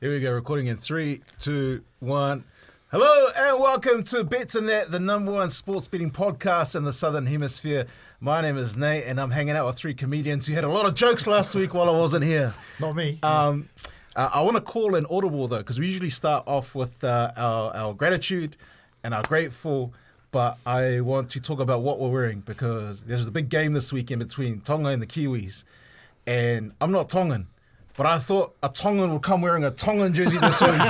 Here we go, recording in 3, 2, 1. Hello and welcome to Betsndat, the #1 sports betting podcast in the Southern Hemisphere. My name is Nate and I'm hanging out with 3 comedians who had a lot of jokes last week while I wasn't here. Not me. I want to call an audible though, because we usually start off with our gratitude and our grateful, but I want to talk about what we're wearing because there's a big game this weekend between Tonga and the Kiwis. And I'm not Tongan, but I thought a Tongan would come wearing a Tongan jersey this week.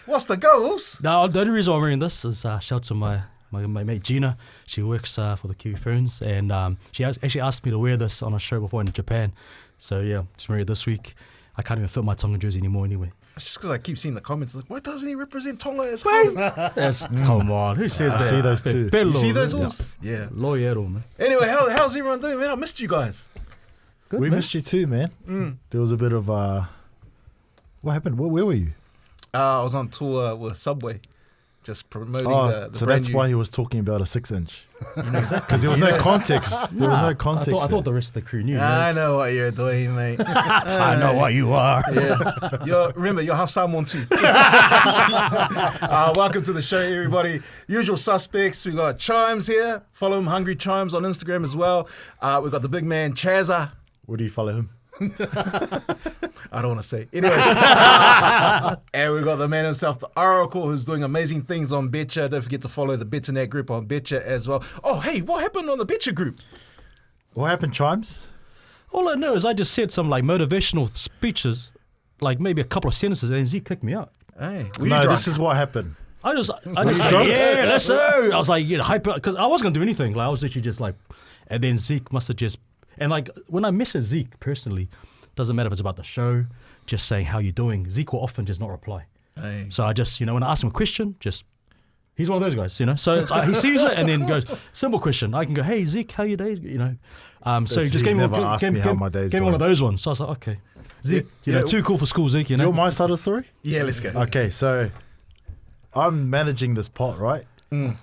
What's the goals? No, the only reason I'm wearing this is shout out to my mate Gina. She works for the Kiwi Ferns, and she actually asked me to wear this on a show before in Japan. So yeah, just wearing it this week. I can't even fit my Tongan jersey anymore anyway. It's just because I keep seeing the comments like, why doesn't he represent Tonga as Come on, who says that? I see those too. You see those ones? Yeah. Loyero, man. Anyway, how's everyone doing, man? I missed you guys. Good, We man. missed you too, man. There was a bit of what happened? Where were you? I was on tour with Subway, just promoting the so brand that's new. why he was talking about a 6-inch. Exactly. Because there was no context. There was no context. I thought the rest of the crew knew. I man. know what you're doing, mate. I know what you are. Yeah. Remember, you're half Samoan too. Welcome to the show, everybody. Usual suspects. We got Chimes here. Follow him, Hungry Chimes, on Instagram as well. We've got the big man, Chazza. Where do you follow him? I don't want to say. Anyway. And we've got the man himself, the Oracle, who's doing amazing things on Betcha. Don't forget to follow the Betsndat group on Betcha as well. Oh, hey, what happened on the Betcha group? What happened, Chimes? All I know is I just said some like motivational speeches, like maybe a couple of sentences, and Zeke kicked me out. Hey, No, this is what happened. I just drunk? yeah, let's go. I was like, hyper, because I wasn't gonna do anything. Like I was literally just like, and then Zeke must have just, and like when I message Zeke personally, doesn't matter if it's about the show, just saying how you doing. Zeke will often just not reply. Hey. So I just, when I ask him a question, just he's one of those guys, So it's, he sees it and then goes, simple question. I can go, hey Zeke, how your day? So he just He's gave me never asked me how my day's gave me one of going. those ones. So I was like, okay, Zeke, Yeah. too cool for school, Zeke. Do you want my side of the story? Yeah, let's go. Okay, so I'm managing this pot, right?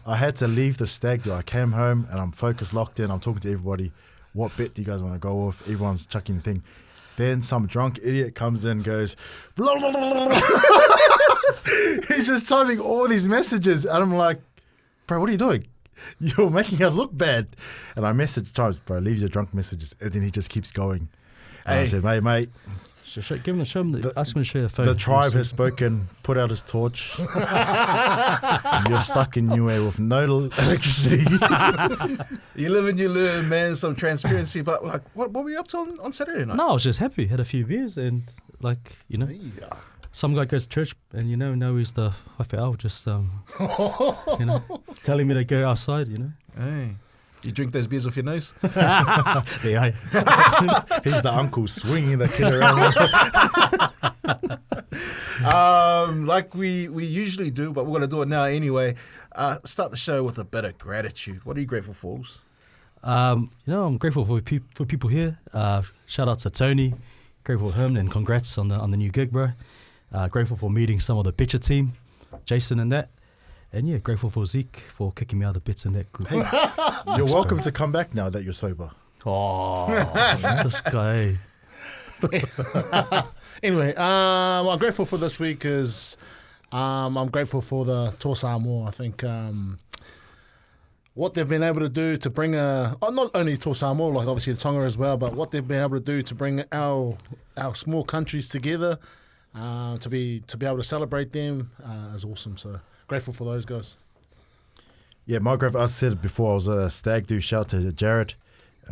I had to leave the stag do. I came home and I'm focused, locked in. I'm talking to everybody. What bet do you guys want to go with? Everyone's chucking the thing. Then some drunk idiot comes in and goes, blah, blah, blah, blah. He's just typing all these messages. And I'm like, bro, what are you doing? You're making us look bad. And I message Chimes, bro, leave your drunk messages. And then he just keeps going. And I said, hey, mate, Give him ask him to share the phone. the tribe has spoken, put out his torch. You're stuck in Niue with no electricity. You live and you learn, man. Some transparency. But like, what were you up to on Saturday night? No, I was just happy. Had a few beers and some guy goes to church and now he's the whawhiao, just telling me to go outside. Hey, you drink those beers off your nose? Yeah, He's the uncle swinging the kid around. Like we usually do, but we're going to do it now anyway. Start the show with a bit of gratitude. What are you grateful for? I'm grateful for people here. Shout out to Tony, grateful for him, and congrats on the new gig, bro. Grateful for meeting some of the Betcha team, Jason and that. And yeah, grateful for Zeke for kicking me out of the Betsndat group. Hey, you're welcome to come back now that you're sober. Oh, this guy. Anyway, I'm grateful for this week because I'm grateful for the Tour Samoa. I think what they've been able to do to bring not only Tour Samoa, like obviously the Tonga as well, but what they've been able to do to bring our small countries together, to be able to celebrate them is awesome. So grateful for those guys. Yeah, my grateful, I said it before, I was a stag do. Shout out to Jared.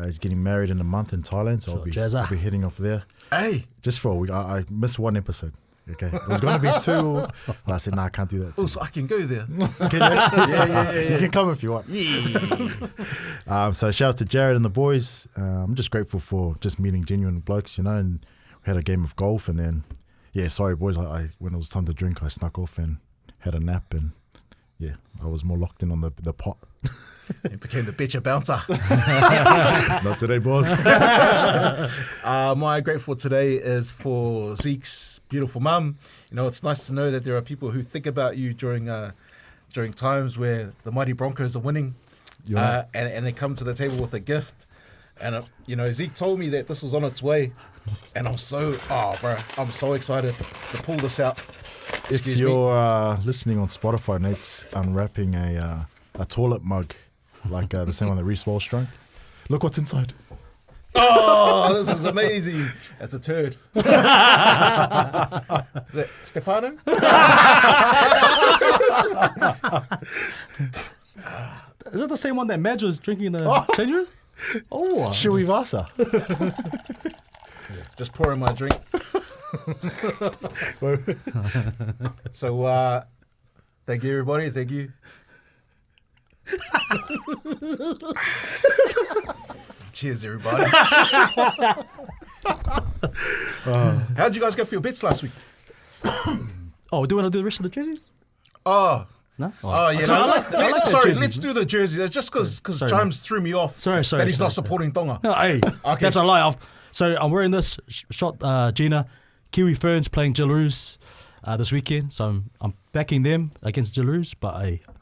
He's getting married in a month in Thailand, so I'll be heading off there. Hey, Just for a week. I missed one episode. Okay, it was going to be 2, and I said, nah, I can't do that. also I can go there. Can you? Yeah. You can come if you want. Yeah. So shout out to Jared and the boys. I'm just grateful for just meeting genuine blokes, and we had a game of golf, and then, sorry boys, I when it was time to drink, I snuck off and had a nap, and I was more locked in on the pot. It became the Betcha bouncer. Not today, boss. My grateful today is for Zeke's beautiful mum. It's nice to know that there are people who think about you during times where the mighty Broncos are winning, and they come to the table with a gift. And, Zeke told me that this was on its way. And I'm so excited to pull this out. If you're listening on Spotify, Nate's unwrapping a toilet mug, like the same one that Reece Walsh drank. Look what's inside. Oh, this is amazing. That's a turd. Is that Stefano? Is it the same one that Madge was drinking in the change room? Oh, Shuivasa. Just pouring my drink. So, thank you, everybody. Thank you. Cheers, everybody. How'd you guys go for your bets last week? Oh, do you want to do the rest of the jerseys? Oh. No? Oh, yeah. I like that Sorry, jersey. let's do the jersey. That's just because Sorry, Chimes threw me off Sorry, that he's not sorry. supporting Tonga. No, hey, Okay. that's a lie. So I'm wearing this shot, Gina. Kiwi Ferns playing Jalaroos this weekend. So I'm backing them against Jalaroos, but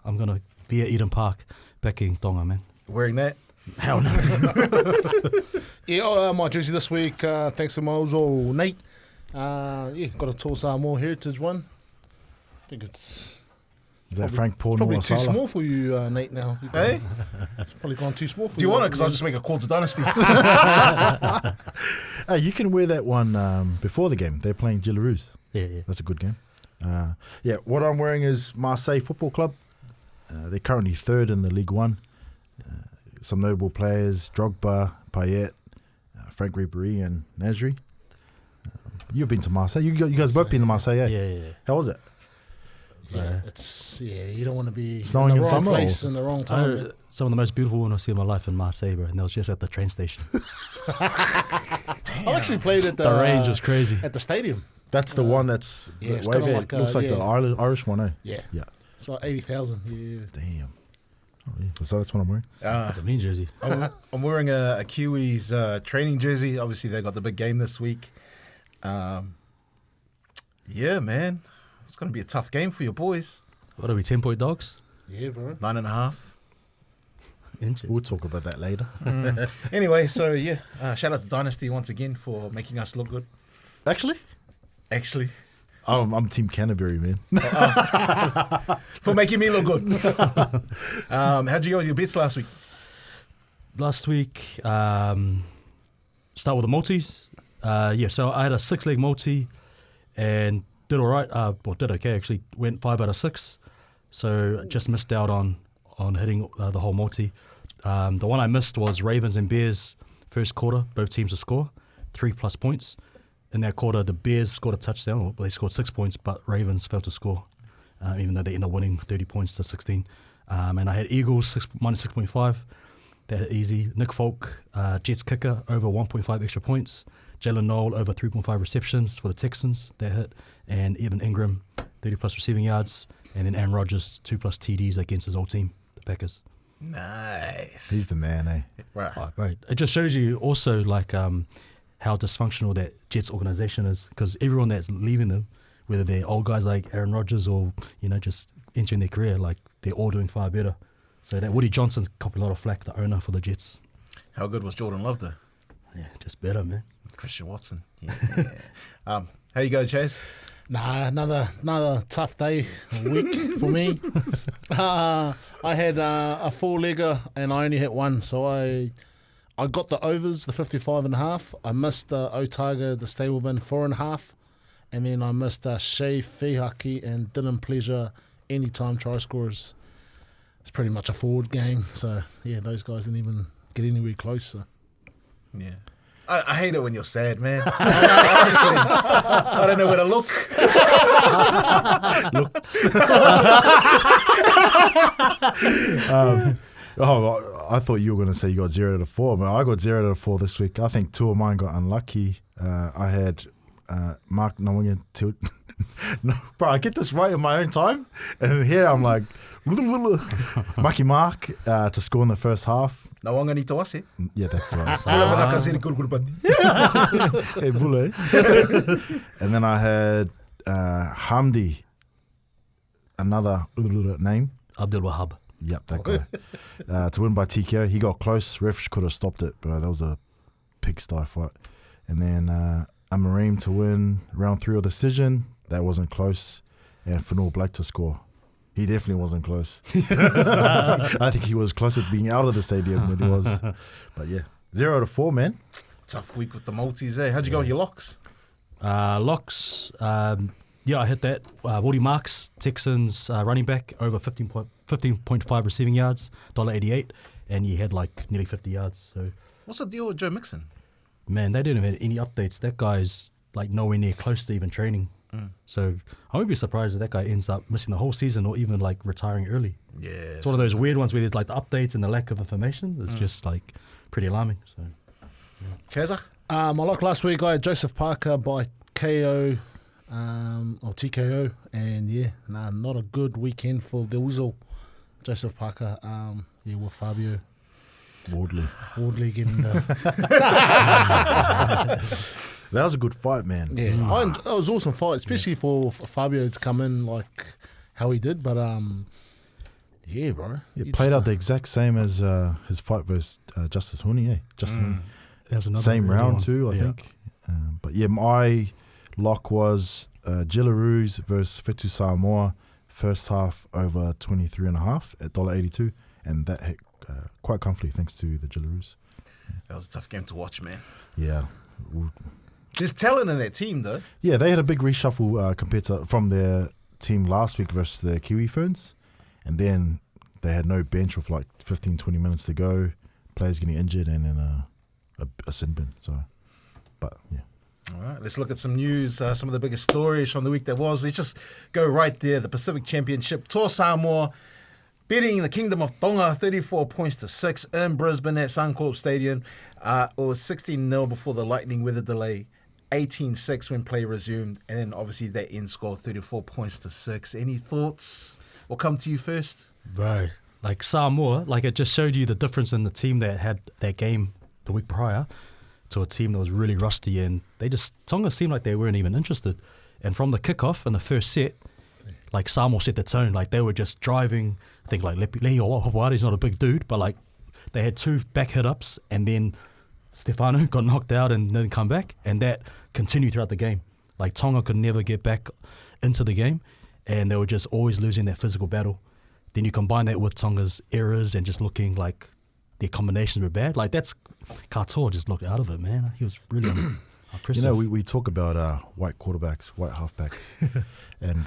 I'm going to be at Eden Park backing Tonga, man. Wearing that? Hell no. Yeah, my jersey this week, thanks to my old Nate. Got a Tall Samoa Heritage one. I think it's Is that Frank Paul probably too Nuasala? small for you, Nate, now. Hey? It's probably gone too small for you. Do you want it? Because I'll just make a call to Dynasty. Hey, you can wear that one before the game. They're playing Jalaroos. Yeah. That's a good game. What I'm wearing is Marseille Football Club. They're currently third in the League One. Some notable players: Drogba, Payet, Frank Ribéry, and Nasri. You've been to Marseille. You guys both been to Marseille, eh? Yeah. How was it? Yeah, you don't want to be Snowing in in the wrong summer, place in the wrong time. Some of the most beautiful ones I've seen in my life in Marseille, bro. And that was just at the train station. I actually played at The range was crazy. at the stadium. That's the one that's yeah, it's way kinda back. like, Looks like the Irish one, eh? Yeah. Yeah. It's like 80,000. Yeah. Damn. Oh, yeah. So that's what I'm wearing. That's a mean jersey. I'm wearing a Kiwis training jersey. Obviously, they got the big game this week. Yeah, man. It's going to be a tough game for your boys. What are we, 10-point dogs? Yeah, bro. 9.5. Inches. We'll talk about that later. Anyway, so yeah, shout out to Dynasty once again for making us look good. Actually, I'm Team Canterbury, man. For making me look good. How'd you go with your bets last week? Last week, start with the multis. So I had a 6-leg multi and did all right. Did okay, actually. Went 5 out of 6. So just missed out on hitting the whole multi. The one I missed was Ravens and Bears first quarter, both teams to score 3+ points. In that quarter, the Bears scored a touchdown. Well, they scored 6 points, but Ravens failed to score, even though they ended up winning 30 points to 16. And I had Eagles minus 6.5. They had it easy. Nick Folk, Jets kicker, over 1.5 extra points. Jalen Noel, over 3.5 receptions for the Texans. That hit. And Evan Ingram, 30+ receiving yards. And then Aaron Rodgers, 2+ TDs against his old team, the Packers. Nice. He's the man, eh? Right. Right. It just shows you also like how dysfunctional that Jets organization is, because everyone that's leaving them, whether they're old guys like Aaron Rodgers or just entering their career, like they're all doing far better. So that Woody Johnson's copping a lot of flack, the owner for the Jets. How good was Jordan Love though? Yeah, just better, man. Christian Watson. Yeah. How you go, Chase? Nah, another tough day, week for me. I had a 4-legger and I only hit one, so I got the overs, the 55.5. I missed Otago, the stableman, 4.5, and then I missed Shea Fihaki and Dylan Pleasure anytime try scorers. It's pretty much a forward game, so yeah, those guys didn't even get anywhere close. So. Yeah. I hate it when you're sad, man. Honestly, I don't know where to look. I thought you were going to say you got 0 out of 4, but I got 0 out of 4 this week. I think 2 of mine got unlucky. I had Mark Nawinga to... No, bro, I get this right in my own time. And here I'm like... Maki Mark to score in the first half. Nawanga ni tawase. Yeah, that's right. Hey, Bule. And then I had Hamdi, another name. Abdul Wahab. Yep, that guy. To win by TKO. He got close. Ref could have stopped it, but that was a pigsty fight. And then Amareem to win round 3 of the decision. That wasn't close. And Fanor Black to score. He definitely wasn't close. I think he was closer to being out of the stadium than he was. But yeah, 0-4, man. Tough week with the multis, eh? How'd you go with your locks? Locks, I hit that. Woody Marks, Texans running back, over 15.5 receiving yards, $1.88, and he had like nearly 50 yards. So, What's the deal with Joe Mixon? man, they didn't have any updates. That guy's like nowhere near close to even training. So I won't be surprised if that guy ends up missing the whole season or even like retiring early. Yeah. It's one of those weird ones where there's like the updates and the lack of information. It's just like pretty alarming. So Keza? My lock last week, I had Joseph Parker by KO or TKO, and not a good weekend for the Uzo. Joseph Parker, with Fabio Wardley getting the. That was a good fight, man. Yeah, that was an awesome fight, especially for Fabio to come in like how he did. But yeah, bro, It played out the exact same as his fight versus Justice Huni, eh? Huni. that was another Same really round one. too, I Yeah. think. But yeah, my lock was Gilaruz versus Fetu Samoa, first half over 23.5 at $1.82, and that hit quite comfortably thanks to the Gilaruz. That was a tough game to watch, man. Yeah. There's talent in that team, though. Yeah, they had a big reshuffle compared to from their team last week versus the Kiwi Ferns, and then they had no bench with like 15, 20 minutes to go, players getting injured, and then a sin bin. So, but yeah. All right, let's look at some news, some of the biggest stories from the week that was. Let's just go right there. The Pacific Championship, Toa Samoa beating the Kingdom of Tonga 34 points to 6 in Brisbane at Suncorp Stadium. It was 16-0 before the lightning weather delay, 18-6 when play resumed, and then obviously that end score 34 points to 6. Any thoughts? We'll come to you first. Bro, like Samoa, like it just showed you the difference in the team that had that game the week prior to a team that was really rusty, and Tonga seemed like they weren't even interested. And from the kickoff in the first set, like Samoa set the tone. Like they were just driving. I think like Lehi Wawari's not a big dude, but like they had 2 back hit ups, and then Stefano got knocked out and didn't come back, and that continued throughout the game. Like Tonga could never get back into the game, and they were just always losing that physical battle. Then you combine that with Tonga's errors and just looking like their combinations were bad. Like that's Katoa just looked out of it, man. He was really impressive. You know, we talk about white quarterbacks, white halfbacks, and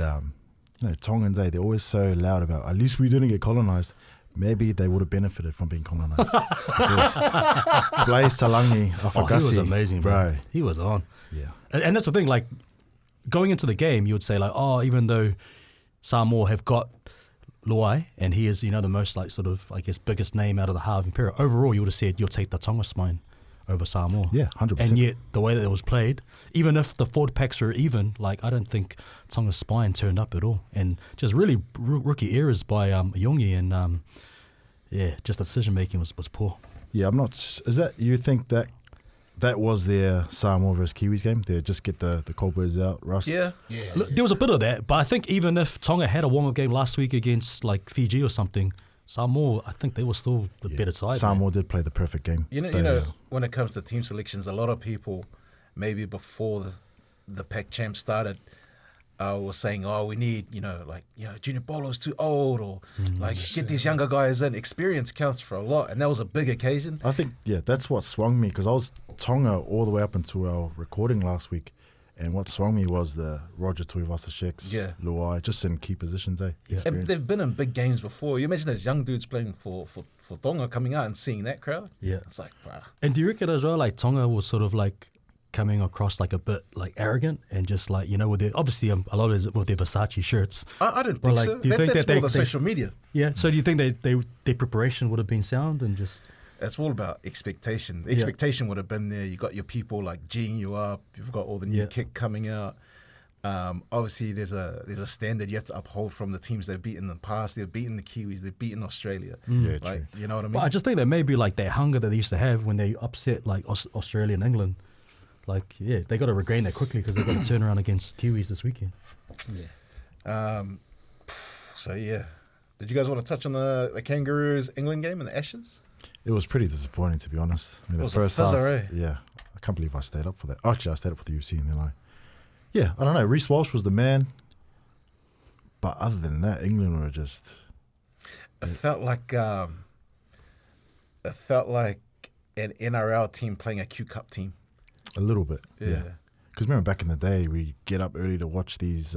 Tongans, they're always so loud about, at least we didn't get colonized. Maybe they would have benefited from being colonized. Because Blaise Talangi, Afagasi, he was amazing, bro. He was on. Yeah. And that's the thing, like, going into the game, you would say, like, even though Samoa have got Luai, and he is, the most, like, sort of, I guess, biggest name out of the Half Imperial, overall, you would have said you'll take the Tonga spine over Samoa. Yeah, 100%. And yet, the way that it was played, even if the forward packs were even, like, I don't think Tonga's spine turned up at all. And just really rookie errors by Yongi, and, just the decision-making was poor. Yeah, I'm not... Is that... You think that was their Samoa versus Kiwis game? They just get the cobwebs out, rust? Yeah. Look, there was a bit of that, but I think even if Tonga had a warm-up game last week against, like, Fiji or something, Samoa, I think they were still the better side. Samoa did play the perfect game. You know, when it comes to team selections, a lot of people, maybe before the Pac Champ started, was saying, we need, Junior Polo's too old, or get these younger guys in. Experience counts for a lot, and that was a big occasion. I think, that's what swung me, because I was Tonga all the way up until our recording last week, and what swung me was the Roger Tuivasa-Shex, Luai, just in key positions, And they've been in big games before. You imagine those young dudes playing for Tonga coming out and seeing that crowd. Yeah. It's like, wow. And do you reckon as well, like, Tonga was sort of like coming across like a bit like arrogant and just like, with their, obviously a lot of it with their Versace shirts. I don't think so. Do you think that's that more the social media. Yeah. So do you think their preparation would have been sound and just... It's all about expectation. The expectation would have been there. You got your people like geeing you up. You've got all the new kick coming out. Obviously, there's a standard you have to uphold from the teams they've beaten in the past. They've beaten the Kiwis. They've beaten Australia. Yeah, like, true. you know what I mean? But I just think that maybe like that hunger that they used to have when they upset like Australia and England. Like, they got to regain that quickly because they've got to turn around against Kiwis this weekend. So, Did you guys want to touch on the Kangaroos England game in the Ashes? It was pretty disappointing, to be honest. I mean, It was a fizzer, eh? yeah. I can't believe I stayed up for that. Actually, I stayed up for the UFC, and then yeah, I don't know. Reece Walsh was the man, but other than that, England were just. It felt like an NRL team playing a Q Cup team. A little bit, Yeah. yeah. Because remember back in the day, we get up early to watch these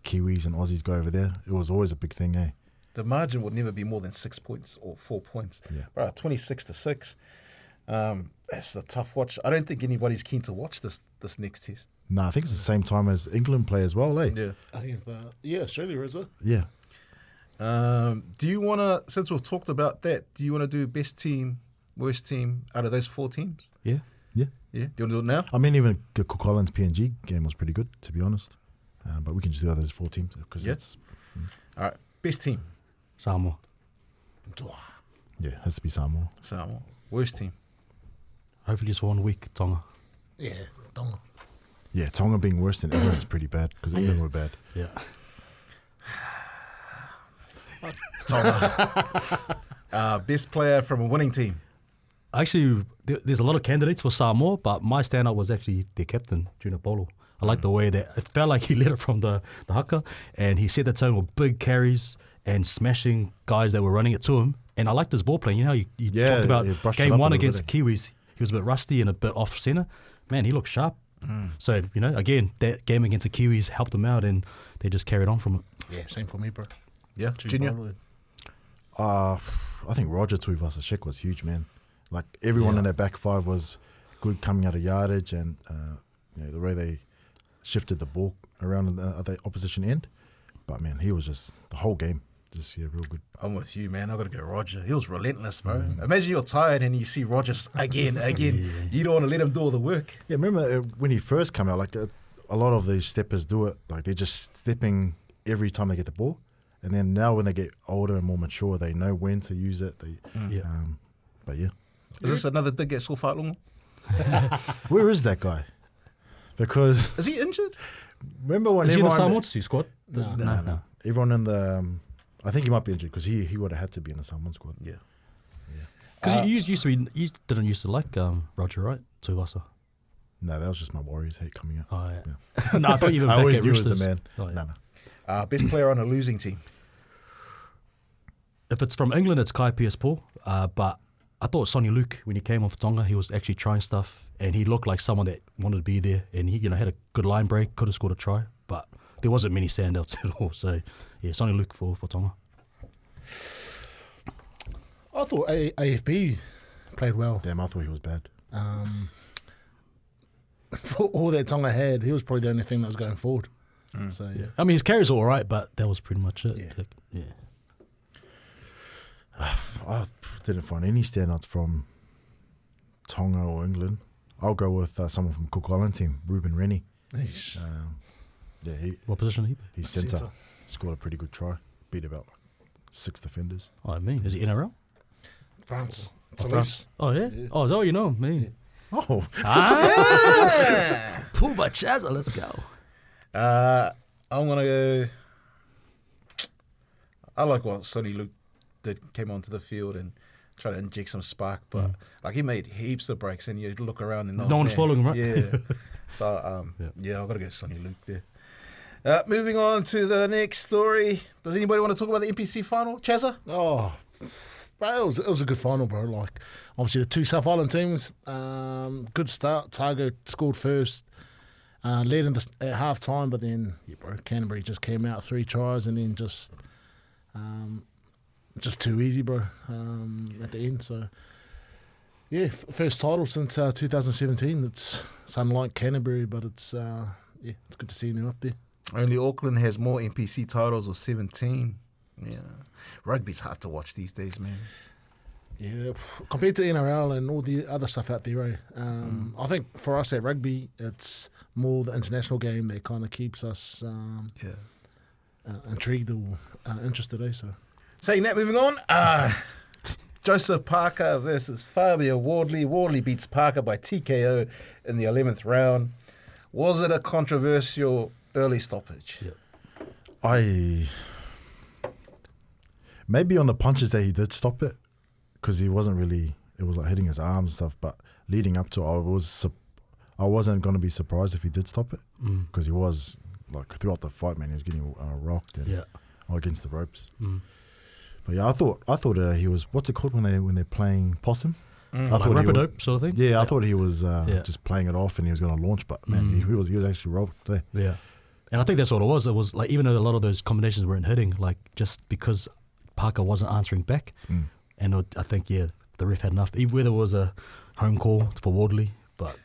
Kiwis and Aussies go over there. It was always a big thing, eh? The margin would never be more than 6 points or 4 points. Yeah. Bro, 26-6. That's a tough watch. I don't think anybody's keen to watch this next test. No, I think it's the same time as England play as well, eh? Yeah. I think it's Australia as well. Yeah. Do you want to, since we've talked about that, do you want to do best team, worst team out of those 4 teams? Yeah. Yeah. Yeah? Do you want to do it now? I mean, even the Cook Islands PNG game was pretty good, to be honest. But we can just do those 4 teams because Yeah. that's, All right. Best team. Samoa. yeah, has to be Samoa. Samoa. Worst team. Hopefully just for 1 week, Tonga. Yeah, Tonga. Yeah, Tonga being worse than England's pretty bad because England were bad. Yeah. Best player from a winning team. Actually, there's a lot of candidates for Samoa, but my standout was actually their captain, Junipolo. I like the way that it felt like he led it from the haka, and he set the tone with big carries and smashing guys that were running it to him. And I liked his ball playing. You know how you Yeah, talked about he brushed it game up a 1 little against bit, the Kiwis. He was a bit rusty and a bit off center. Man, he looked sharp. So, you know, again, that game against the Kiwis helped them out, and they just carried on from it. Yeah, same for me, bro. Yeah. Junior. I think Roger Tuivasa-Sheck was huge, man. Like everyone in their back 5 was good coming out of yardage, and you know, the way they shifted the ball around on the opposition end. But man, he was just the whole game, just real good. I'm with you, man. I got to go Roger. He was relentless, bro. Imagine you're tired and you see Roger again. You don't want to let him do all the work. Yeah, remember when he first came out, like a lot of these steppers do it, like they're just stepping every time they get the ball. And then now when they get older and more mature, they know when to use it. Yeah. But yeah. Is this another dig at Sulfat Where is that guy? Because Is he injured? remember when Is he in the everyone... Samoa squad? No. Everyone in the... I think he might be injured because he would have had to be in the Samoan squad. Yeah. Because you used to be, you didn't used to like Roger, right? Tuivasa. No, that was just my Warriors hate coming out. Oh, yeah. No, I thought you were I back always at knew he was the Roosters. man. Oh, yeah. No. Best player on a losing team. If it's from England, it's Kai Pierce-Paul. But I thought Sonny Luke, when he came off Tonga, he was actually trying stuff, and he looked like someone that wanted to be there, and he had a good line break, could have scored a try, but there wasn't many standouts at all. So, yeah, Sonny Luke for Tonga. I thought AFB played well. Damn, I thought he was bad. For all that Tonga had, he was probably the only thing that was going forward. So, yeah. I mean, his carries were all right, but that was pretty much it. Yeah. Yeah. I didn't find any standouts from Tonga or England. I'll go with someone from Cook Island team, Ruben Rennie. Eesh. Yeah, What position did he play? he's centre. Centre. Scored a pretty good try. Beat about 6 defenders. Oh, I mean, is he NRL? France. Oh, Toulouse. Oh, yeah? Oh, is that what you know? Me. Oh, Puma Chaza, let's go. I'm going to go... I like what Sonny Luke came onto the field and tried to inject some spark, but like he made heaps of breaks, and you look around and No one's following him, right? Yeah. So, yeah, I've got to go Sonny Luke there. Moving on to the next story. Does anybody want to talk about the NPC Final? Chazza? Oh, bro, it was a good final, bro. Like, obviously, the 2 South Island teams, good start. Targo scored first, led in at half time, but then, bro, Canterbury just came out 3 tries and then just too easy, bro, at the end. So, yeah, first title since 2017. It's unlike Canterbury, but it's good to see them up there. Only Auckland has more NPC titles, or 17. Yeah. Rugby's hard to watch these days, man. Yeah, compared to NRL and all the other stuff out there, I think for us at rugby, it's more the international game that kind of keeps us intrigued or interested. So, saying that, moving on. Joseph Parker versus Fabio Wardley. Wardley beats Parker by TKO in the 11th round. Was it a controversial early stoppage? Yeah. Maybe on the punches that he did stop it, because he wasn't really. It was like hitting his arms and stuff. But leading up to it, I wasn't going to be surprised if he did stop it, because he was like throughout the fight, man. He was getting rocked and against the ropes. But yeah, I thought he was. What's it called when they're playing possum? I Like thought rope-a-dope sort of thing? Yeah, I thought he was just playing it off and he was going to launch, but man, he was actually robbed there. Yeah. And I think that's what it was. It was like, even though a lot of those combinations weren't hitting, like just because Parker wasn't answering back. And I think, the ref had enough. Whether it was a home call for Wardley, but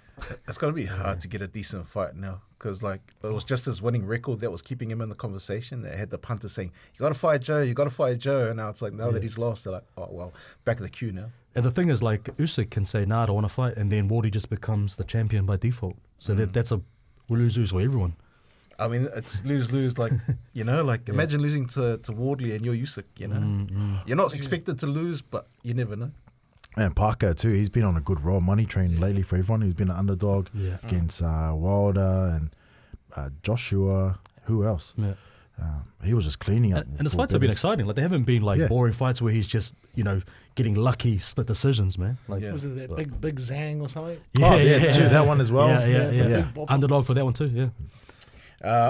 It's going to be hard to get a decent fight now, because like it was just his winning record that was keeping him in the conversation. They had the punter saying, "You got to fight Joe, you got to fight Joe," and now it's like now that he's lost, they're like, "Oh well, back of the queue now." and the thing is, like, Usyk can say, "Nah, I don't want to fight," and then Wardley just becomes the champion by default. So that's a lose-lose for everyone. I mean, it's lose-lose. Like imagine losing to Wardley and you're Usyk. You're not expected to lose, but you never know. And Parker too, he's been on a good roll money train lately for everyone. He's been an underdog against Wilder and Joshua. Who else? Yeah. He was just cleaning up. And his fights have been exciting. Like, they haven't been like boring fights where he's just, getting lucky split decisions, man. Like, Was it that big Zhang or something? Too, that one as well. Yeah. Underdog for that one too, yeah.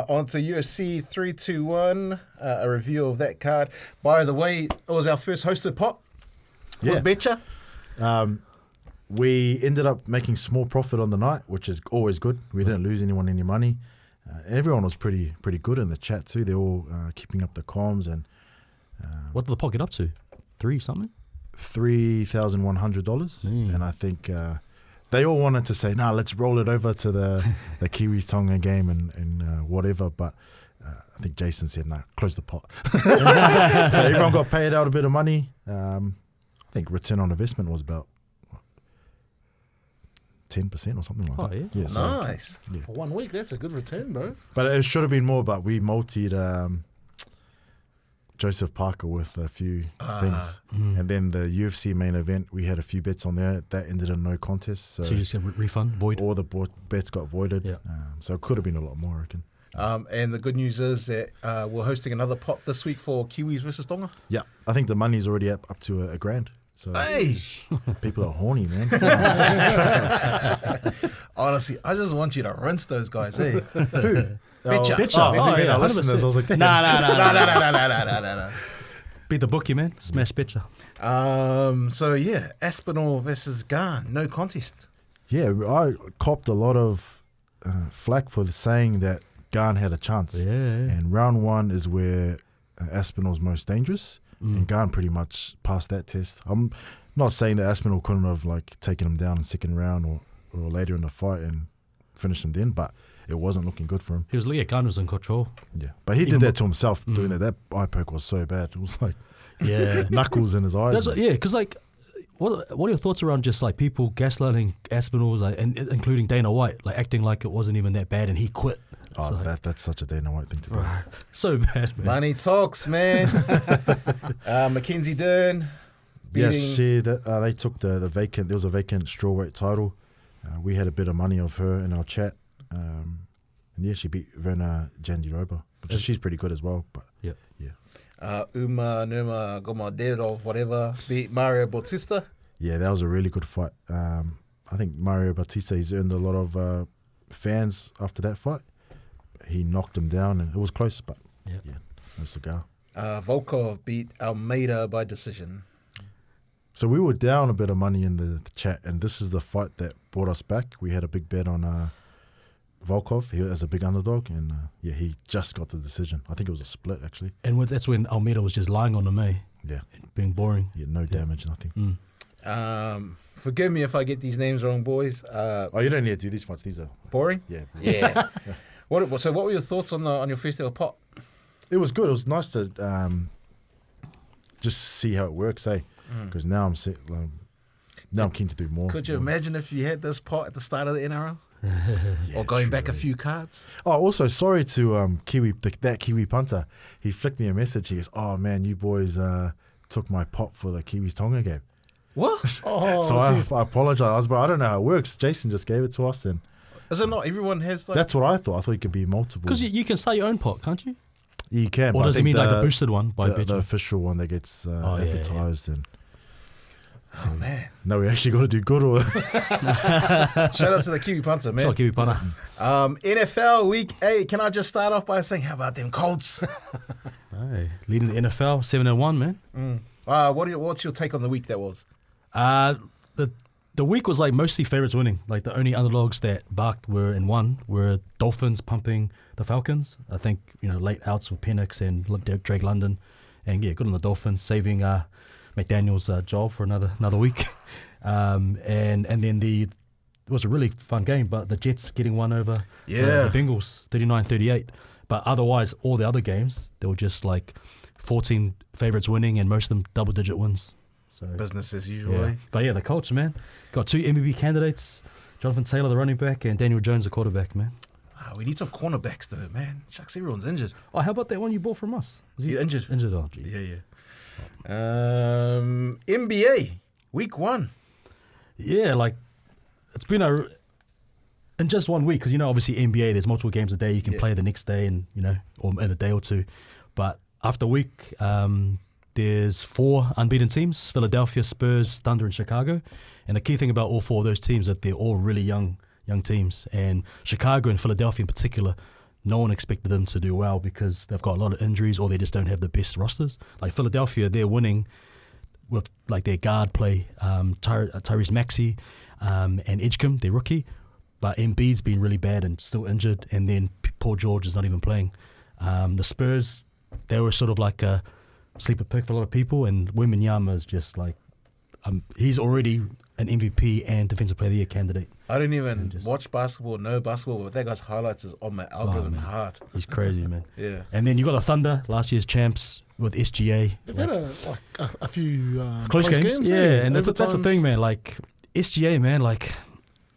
On to UFC 321, a review of that card. By the way, it was our first hosted pop. Yeah. With Betcha. We ended up making small profit on the night, which is always good. We didn't lose anyone any money. Everyone was pretty good in the chat too. They're all keeping up the comms. And What did the pot get up to? 3 something? $3,100. And I think they all wanted to say, let's roll it over to the Kiwis Tonga game and whatever. But I think Jason said, close the pot. So everyone got paid out a bit of money. I think return on investment was about 10% or something like that. Yeah. Nice. For 1 week, that's a good return, bro. But it should have been more, but we multied Joseph Parker with a few things. And then the UFC main event, we had a few bets on there. That ended in no contest. So you just get refund, void? all the bets got voided. Yeah. So it could have been a lot more, I reckon. And the good news is that we're hosting another pot this week for Kiwis versus Tonga. Yeah, I think the money's already up to a grand. So Hey! people are horny, man. Honestly, I just want you to rinse those guys, eh? Betcha. Betcha. I think yeah, our listeners, I was like, No. Beat the bookie, man. Smash Betcha. So yeah, Aspinall versus Garn, no contest. yeah, I copped a lot of flack for saying that Garn had a chance. Yeah. And round 1 is where Aspinall's most dangerous. And Garn pretty much passed that test. I'm not saying that Aspinall couldn't have taken him down in second round or later in the fight and finished him then, but it wasn't looking good for him. He was, Garn was in control. Yeah, but he did that to himself doing that. That eye poke was so bad. It was like knuckles in his eyes. That's because what are your thoughts around just people gaslighting Aspinall, and including Dana White, acting like it wasn't even that bad and he quit? Oh, that's such a Dana White thing to do. So bad, man. Money talks, man. Mackenzie Dern beating... they took the vacant. There was a vacant strawweight title. We had a bit of money of her in our chat. And she beat Verna Jandiroba, which she's pretty good as well. But yeah. Uma Numa Gomadedov, whatever, beat Mario Bautista. Yeah, that was a really good fight. I think Mario Bautista, he's earned a lot of fans after that fight. He knocked him down, and it was close, but no cigar. Volkov beat Almeida by decision. So we were down a bit of money in the chat, and this is the fight that brought us back. We had a big bet on Volkov as a big underdog, and he just got the decision. I think it was a split, actually. And that's when Almeida was just lying on him, Yeah. being boring. Yeah, no damage, nothing. Forgive me if I get these names wrong, boys. You don't need to do these fights. These are Boring? Yeah. So what were your thoughts on your first ever pot? It was good. It was nice to just see how it works, because now I'm keen to do more. Could you imagine if you had this pot at the start of the NRL? Or going back a few cards? Oh, also, sorry to that Kiwi punter. He flicked me a message. He goes, "Oh man, you boys took my pot for the Kiwis Tonga game." What? So I apologize, but I don't know how it works. Jason just gave it to us, and Is it not everyone has that's what I thought. I thought it could be multiple. Because you can sell your own pot, can't you? You can. Or but I does it think mean like the boosted one by the Betcha? official one that gets yeah, advertised and. Oh man! No, we actually got to do good. Or Shout out to the Kiwi punter, man. Sure, Kiwi punter. NFL Week 8. Can I just start off by saying, how about them Colts? Hey, leading the NFL 7-1, man. What's your take on the week that was? The week was like mostly favorites winning. Like the only underdogs that barked and won were Dolphins pumping the Falcons. I think late outs with Penix and Drake London, and yeah, good on the Dolphins saving McDaniel's job for another week. And then it was a really fun game, but the Jets getting one over the Bengals 39-38. But otherwise, all the other games, they were just like 14 favorites winning and most of them double-digit wins. So Business as usual. yeah. But yeah, the Colts, man, got 2 MVP candidates: Jonathan Taylor, the running back, and Daniel Jones, the quarterback, man. We need some cornerbacks though, man. Shucks, everyone's injured. Oh, how about that one you bought from us? Is he Injured. Injured, oh, gee. Yeah. NBA Week 1. Yeah, like it's been in just 1 week, because obviously NBA, there's multiple games a day you can play the next day, and or in a day or two. But after a week, there's 4 unbeaten teams: Philadelphia, Spurs, Thunder, and Chicago. And the key thing about all 4 of those teams is that they're all really young teams. And Chicago and Philadelphia in particular, no one expected them to do well because they've got a lot of injuries or they just don't have the best rosters. Like Philadelphia, they're winning with like their guard play, Tyrese Maxey and Edgecombe, their rookie. But Embiid's been really bad and still injured, and then Paul George is not even playing. The Spurs, they were sort of like a sleeper pick for a lot of people, and Wembanyama is just like, he's already an MVP and Defensive Player of the Year candidate. I don't even watch basketball, know basketball, but that guy's highlights is on my algorithm hard. He's crazy, man. Yeah. And then you got the Thunder, last year's champs with SGA. They've had a few close games. Yeah, and that's the Overtimes. thing, man. Like SGA, man. Like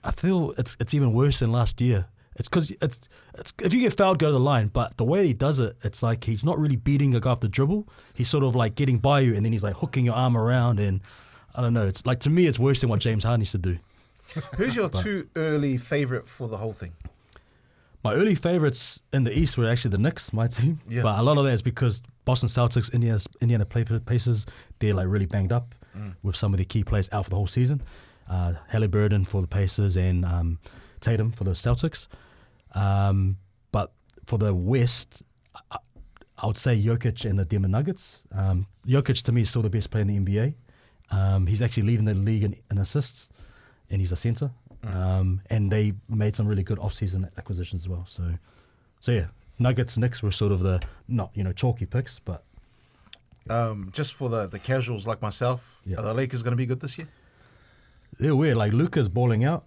I feel it's even worse than last year. It's because it's if you get fouled, go to the line. But the way he does it, it's like he's not really beating a guy off the dribble. He's sort of like getting by you, and then he's like hooking your arm around, and I don't know. It's like, to me, it's worse than what James Harden used to do. Who's your 2 early favourite for the whole thing? My early favourites in the East were actually the Knicks, my team. Yeah. But a lot of that is because Boston Celtics, Indiana Pacers, they're like really banged up with some of the key players out for the whole season. Halliburton for the Pacers and Tatum for the Celtics. But for the West, I would say Jokic and the Denver Nuggets. Jokic, to me, is still the best player in the NBA. He's actually leading the league in assists, and he's a center. And they made some really good off-season acquisitions as well. So yeah, Nuggets, Knicks were sort of the not chalky picks, but Just for the casuals like myself, Yeah. are the Lakers going to be good this year? they're weird. Like Luka's balling out.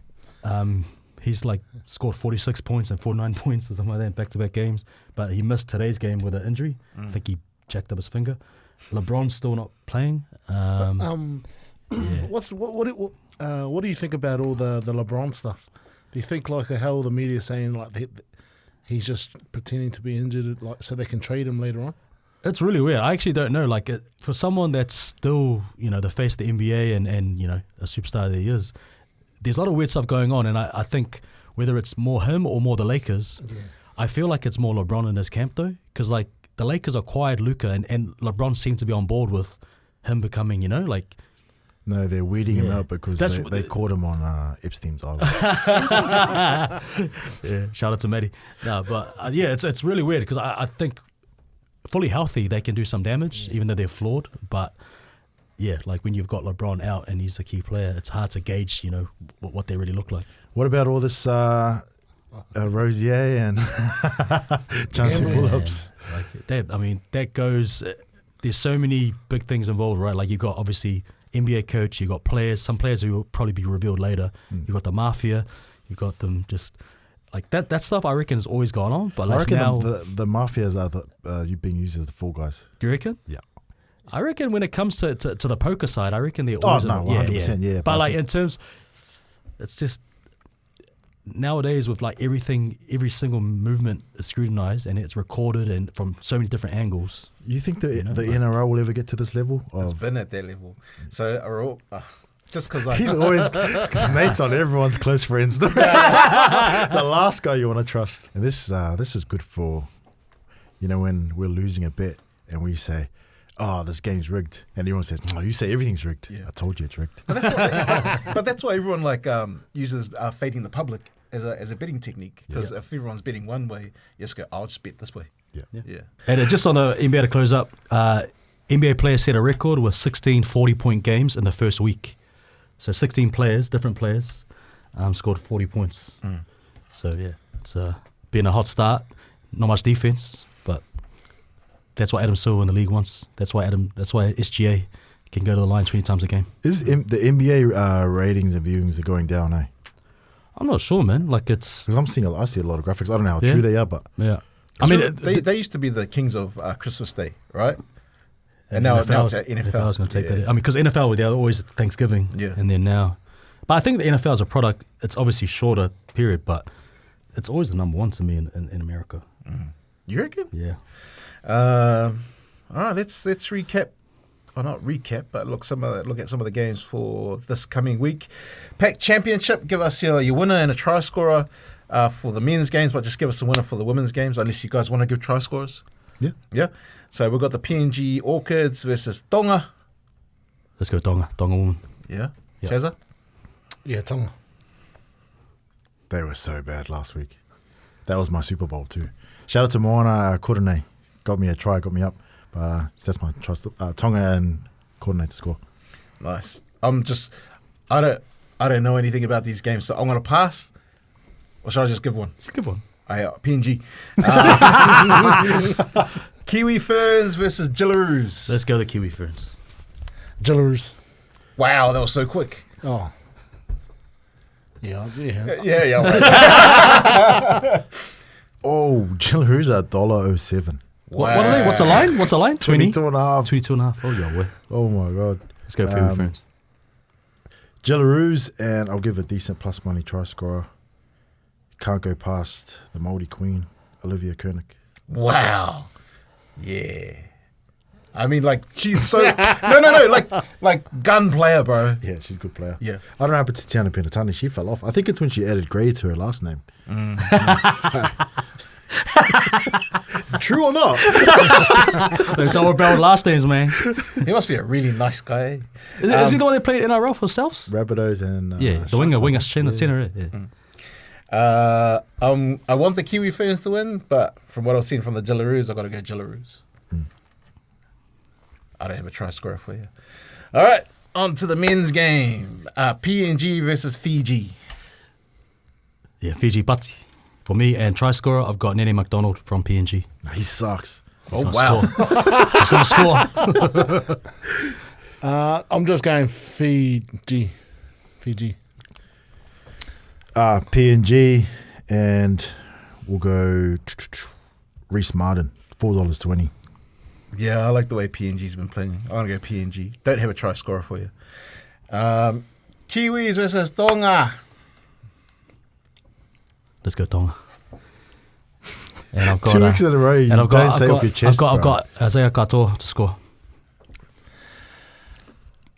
He's like scored 46 points and 49 points or something like that in back-to-back games, but he missed today's game with an injury. I think he jacked up his finger. LeBron's still not playing. Yeah. What do you think about all the LeBron stuff? Do you think like how the media saying like he's just pretending to be injured, like so they can trade him later on? It's really weird. I actually don't know. Like for someone that's still, the face of the NBA and a superstar that he is, there's a lot of weird stuff going on. And I think whether it's more him or more the Lakers, I feel like it's more LeBron in his camp though, because like the Lakers acquired Luka and LeBron seemed to be on board with him becoming, like. No, they're weeding him Yeah. out because That's they caught him on Epstein's Island. Yeah, shout out to Maddie. No, but it's really weird because I think fully healthy they can do some damage, even though they're flawed. But yeah, like when you've got LeBron out and he's a key player, it's hard to gauge, what they really look like. What about all this Rosier and Chancey Gambling. Billups? Like that goes. There's so many big things involved, right? Like you got obviously NBA coach, you got players, some players who will probably be revealed later. You got the mafia, you got them just like that. That stuff I reckon has always gone on, but I like reckon now, the mafias are you've been used as the fall guys. do you reckon? Yeah. I reckon when it comes to the poker side, I reckon they're always 100%, yeah. But like in terms, it's just nowadays with like every single movement is scrutinized and it's recorded and from so many different angles. You think the NRL will ever get to this level? It's been at that level. So just because He's always because Nate's on everyone's close friends. The last guy you want to trust. And this is good for You know, when we're losing a bet and we say, "Oh, this game's rigged," and everyone says, "No, you say everything's rigged." Yeah. I told you it's rigged. But that's why everyone uses fading the public as a betting technique. Because if everyone's betting one way, you just go, "I'll just bet this way." Yeah. And just on the NBA to close up, NBA players set a record with 16 40-point games in the first week. So 16 players, different players, scored 40 points. So yeah, it's been a hot start. Not much defense, but that's what Adam Silver in the league wants. That's why SGA can go to the line 20 times a game. Is the NBA ratings and viewings are going down, eh? I'm not sure, man. Like it's Because I see a lot of graphics. I don't know how true they are, but yeah. I mean, they used to be the kings of Christmas Day, right? And now it's NFL. NFL's going to take that. I mean, because NFL, they're always Thanksgiving. Yeah. And then now. But I think the NFL is a product, it's obviously shorter period, but it's always the number one to me in America. You reckon? Yeah. All right, let's recap. Or not recap, but look at some of the games for this coming week. Pac Championship, give us your winner and a try scorer for the men's games, but just give us a winner for the women's games, unless you guys want to give try scorers. Yeah. Yeah. So we've got the PNG Orchids versus Tonga. Let's go Tonga woman. Yeah. Yeah. Chazza? Yeah, Tonga. they were so bad last week. That was my Super Bowl too. Shout out to Moana Korone. Got me a try, got me up. But that's my trust. Tonga and Korone to score. Nice. I don't know anything about these games, so I'm going to pass. Or should I just give one? It's a good one. PNG. Kiwi Ferns versus Jillaroos. Let's go the Kiwi Ferns. Jillaroos. Wow, that was so quick. Oh. Yeah. Yeah. Right. Oh, Jillaroos are $1.07. What are they? What's a line? 20? 22.5. 22.5. Oh, yeah, way. Oh my God. Let's go Kiwi Ferns. Jillaroos, and I'll give a decent plus money try scorer. Can't go past the Māori Queen, Olivia Koenig. Wow. Yeah. I mean, like, she's so... No, like gun player, bro. Yeah, she's a good player. Yeah. I don't know about Tatiana Penatani. She fell off. I think it's when she added Grey to her last name. True or not? It's all about last names, man. He must be a really nice guy. Is he the one that played NRL for themselves? Rabbitohs and... Yeah, the winger, center. Yeah. I want the Kiwi Ferns to win, but from what I've seen from the Jillaroos, I got to go Jillaroos. I don't have a try scorer for you. All right, on to the men's game. PNG versus Fiji. Yeah, Fiji Butty. For me, and try scorer, I've got Nene McDonald from PNG. He sucks. He's going to score. I'm just going Fiji. PNG, and we'll go Reece Martin, $4.20. Yeah, I like the way PNG's been playing. I'm going to go PNG. Don't have a try scorer for you. Kiwis versus Tonga. Let's go Tonga. And I've got 2 weeks in a row. You and I've don't got, say off your chest. I've got Isaiah Katoa to score.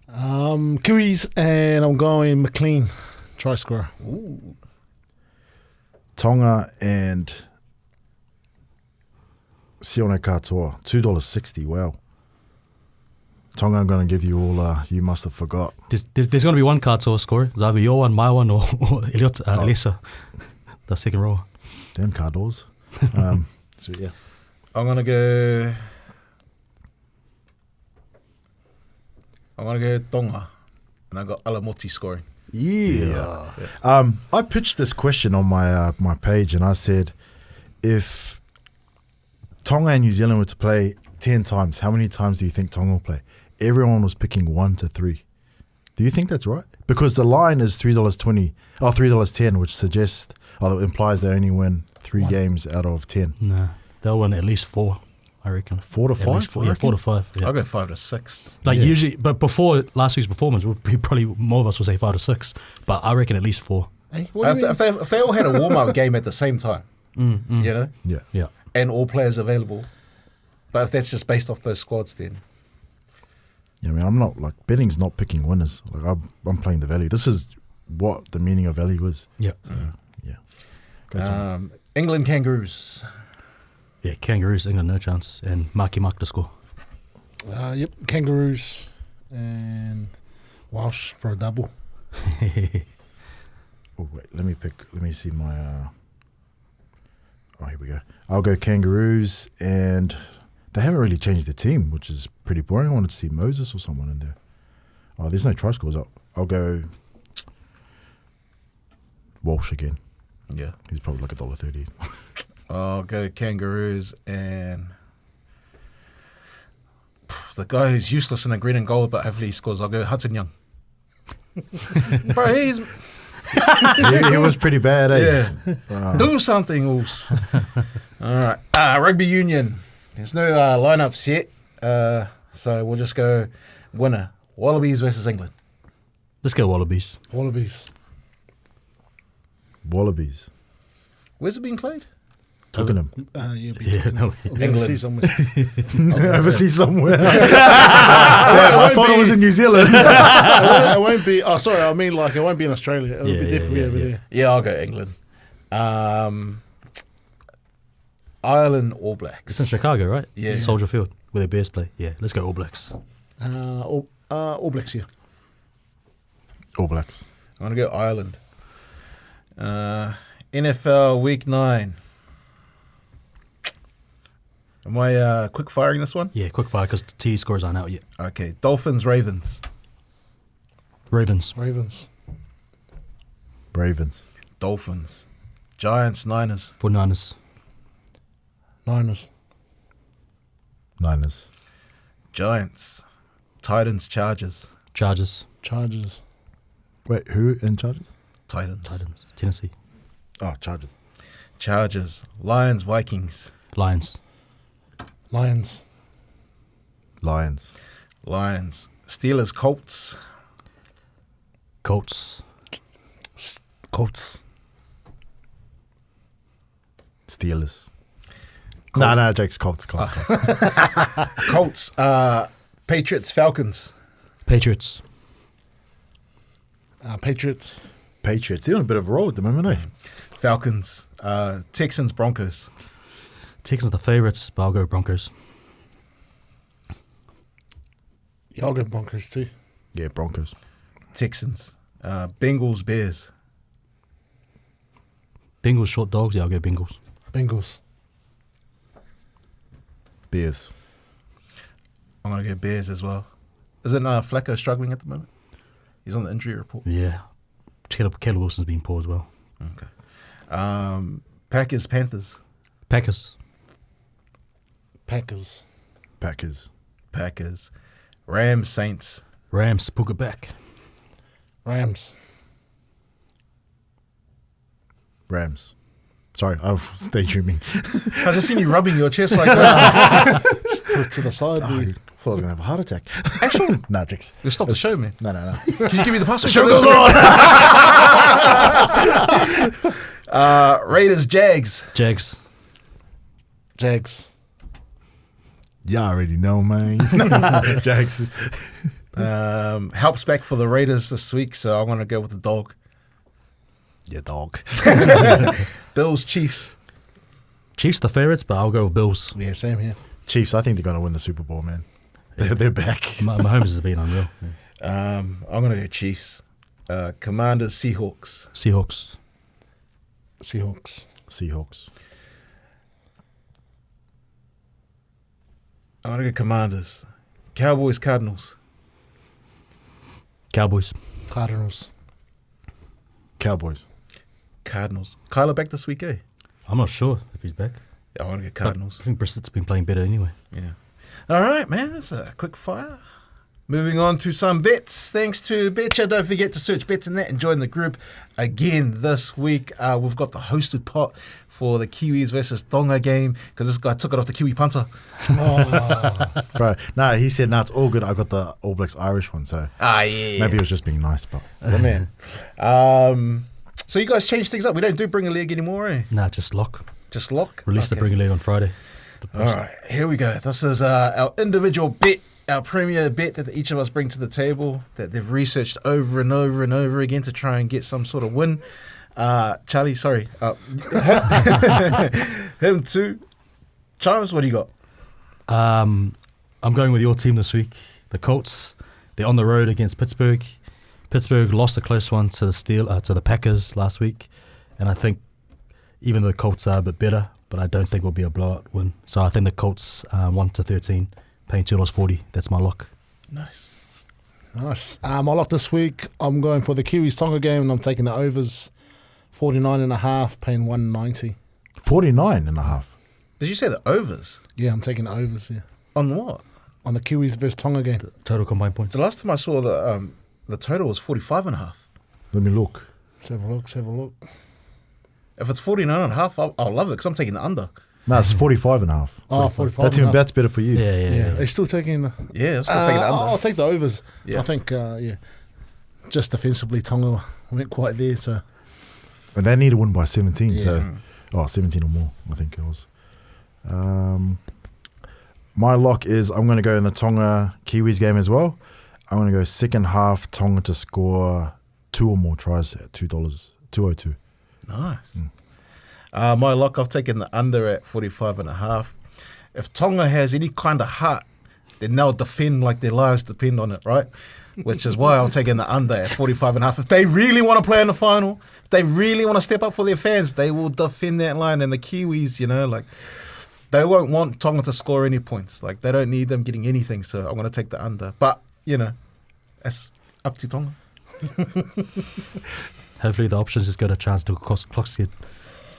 Kiwis, and I'm going McLean, try scorer. Ooh. Tonga and Sione Katoa, $2.60. Wow. Tonga, I'm going to give you all. You must have forgot. There's going to be one Katoa scorer. It's either your one, my one, or Elliot Elisa, the second row. Damn Cardos. So yeah, I'm going to go Tonga. And I got Alamoti scoring. Yeah. I pitched this question on my my page, and I said, if Tonga and New Zealand were to play 10 times, how many times do you think Tonga will play? Everyone was picking 1 to 3. Do you think that's right? Because the line is $3.20 or $3.10, which suggests implies they only win 3 games out of 10. No, they'll win at least 4, I reckon. 4 to 5? 4 to 5. Yeah. I'll go 5 to 6. Like usually, but before last week's performance, probably more of us would say 5 to 6. But I reckon at least 4. Hey, If they all had a warm-up game at the same time, you know, Yeah. and all players available. But if that's just based off those squads, then Yeah, I mean, I'm not like betting's not picking winners. Like I'm playing the value. This is what the meaning of value is. Yeah. Yeah. Go Tonga. England Kangaroos. Yeah, Kangaroos, England, no chance. And Marky Mark to score. Yep, Kangaroos and Welsh for a double. Oh, wait, let me see my. Oh, here we go. I'll go Kangaroos, and they haven't really changed the team, which is pretty boring. I wanted to see Moses or someone in there. Oh, there's no try scores. I'll go Walsh again. Yeah. He's probably like $1.30. I'll go Kangaroos and the guy who's useless in the green and gold, but hopefully he scores. I'll go Hudson Young. Bro, he's he was pretty bad, eh? yeah. Do something else. All right. Rugby union. There's no lineups yet, so we'll just go winner. Wallabies versus England. Let's go Wallabies. Wallabies. Wallabies. Where's it being played? Twickenham. You'll be Yeah, no. overseas somewhere. Overseas somewhere. I thought it was in New Zealand. It won't be. Oh, sorry. I mean, like, it won't be in Australia. It'll be definitely over there. Yeah, I'll go England. Ireland All Blacks. It's in Chicago, right? Yeah. Soldier Field, where the Bears play. Yeah, let's go All Blacks. All Blacks here. All Blacks. I'm going to go Ireland. NFL Week 9. Am I quick firing this one? Yeah, quick fire because the T scores aren't out yet. Okay. Dolphins, Ravens. Ravens. Ravens. Ravens. Dolphins. Giants, Niners. 49ers. Niners. Niners. Giants. Titans, Chargers. Chargers. Chargers. Wait, who in Chargers? Titans. Titans. Tennessee. Oh, Chargers. Chargers. Lions, Vikings. Lions. Lions. Lions. Lions. Steelers, Colts. Colts. Colts. Steelers. No, Jake's Colts. Colts. Patriots, Falcons. Patriots. Patriots. Patriots. They're on a bit of a roll at the moment, eh? Falcons. Texans, Broncos. Texans the favourites, but I'll go Broncos. Yeah, I'll go Broncos too. Yeah, Broncos. Texans. Bengals, Bears. Bengals short dogs, yeah, I'll go Bengals. Bengals. Bears. I'm going to go Bears as well. Isn't Flacco struggling at the moment? He's on the injury report. Yeah. Caleb Wilson's been poor as well. Okay. Packers, Panthers. Packers. Packers. Packers. Packers. Rams, Saints. Rams, book it back. Rams. Rams. Sorry, I was daydreaming. I just seen you rubbing your chest like this. Put it to the side. I dude. thought I was going to have a heart attack. Actually, Nah, Jix. you stop the show, man. No. Can you give me the password? Show for goes this? Raiders, Jags. Jags. Jags. Yeah, I already know, man. Jags. Helps back for the Raiders this week, so I'm going to go with the dog. Yeah, dog. Bills, Chiefs. Chiefs the favourites, but I'll go with Bills. Yeah, same here. Chiefs, I think they're going to win the Super Bowl, man. They're back. Mahomes has been unreal. Yeah. I'm going to go Chiefs. Commanders, Seahawks. Seahawks. Seahawks. Seahawks. I'm going to go Commanders. Cowboys, Cardinals. Cowboys. Cardinals. Cowboys. Cardinals. Kyler back this week, eh? I'm not sure if he's back. Yeah, I want to go Cardinals. I think Brissett's been playing better anyway. Yeah. All right, man. That's a quick fire. Moving on to some bets. Thanks to Betcha. Don't forget to search Betsndat and join the group again this week. We've got the hosted pot for the Kiwis versus Tonga game because this guy took it off the Kiwi punter. Bro, no, he said, no, it's all good. I got the All Blacks Irish one, so Yeah. maybe he was just being nice, but The man. So you guys changed things up. We don't do bring a leg anymore, eh? Nah, just lock. Just lock. Release the Bring a Leg on Friday. All right, here we go. This is our individual bet, our premier bet that each of us bring to the table that they've researched over and over and over again to try and get some sort of win. Charlie, sorry. Him too. Chimes, what do you got? I'm going with your team this week, the Colts. They're on the road against Pittsburgh. Pittsburgh lost a close one to the Packers last week, and I think even though the Colts are a bit better, but I don't think it'll be a blowout win. So I think the Colts 1-13, paying $2.40. That's my lock. Nice. Nice. My lock this week, I'm going for the Kiwis Tonga game, and I'm taking the overs, 49.5, paying 190. 49.5. Did you say the overs? Yeah, I'm taking the overs. Yeah, On what? on the Kiwis versus Tonga game. Total combined points. The last time I saw the total was 45.5. Let me look. Let's have a look. Let's have a look. If it's 49.5, I'll love it because I'm taking the under. No, it's 45.5. Oh, 45. That's better for you. Yeah. They're still taking the. Yeah, I'm still taking the under. I'll take the overs. Yeah. I think, just defensively, Tonga went quite there. So And they need to win by 17. Yeah. So, 17 or more, I think it was. My lock is I'm going to go in the Tonga Kiwis game as well. I'm going to go second half Tonga to score 2 or more tries at $2, 202. Nice. My lock, I've taken the under at 45.5. If Tonga has any kind of heart, then they'll defend like their lives depend on it, right? Which is why I'm taking the under at 45.5. If they really want to play in the final, if they really want to step up for their fans, they will defend that line. And the Kiwis, they won't want Tonga to score any points. Like, they don't need them getting anything. So I'm going to take the under. But, that's up to Tonga. Hopefully the options just got a chance to clocks get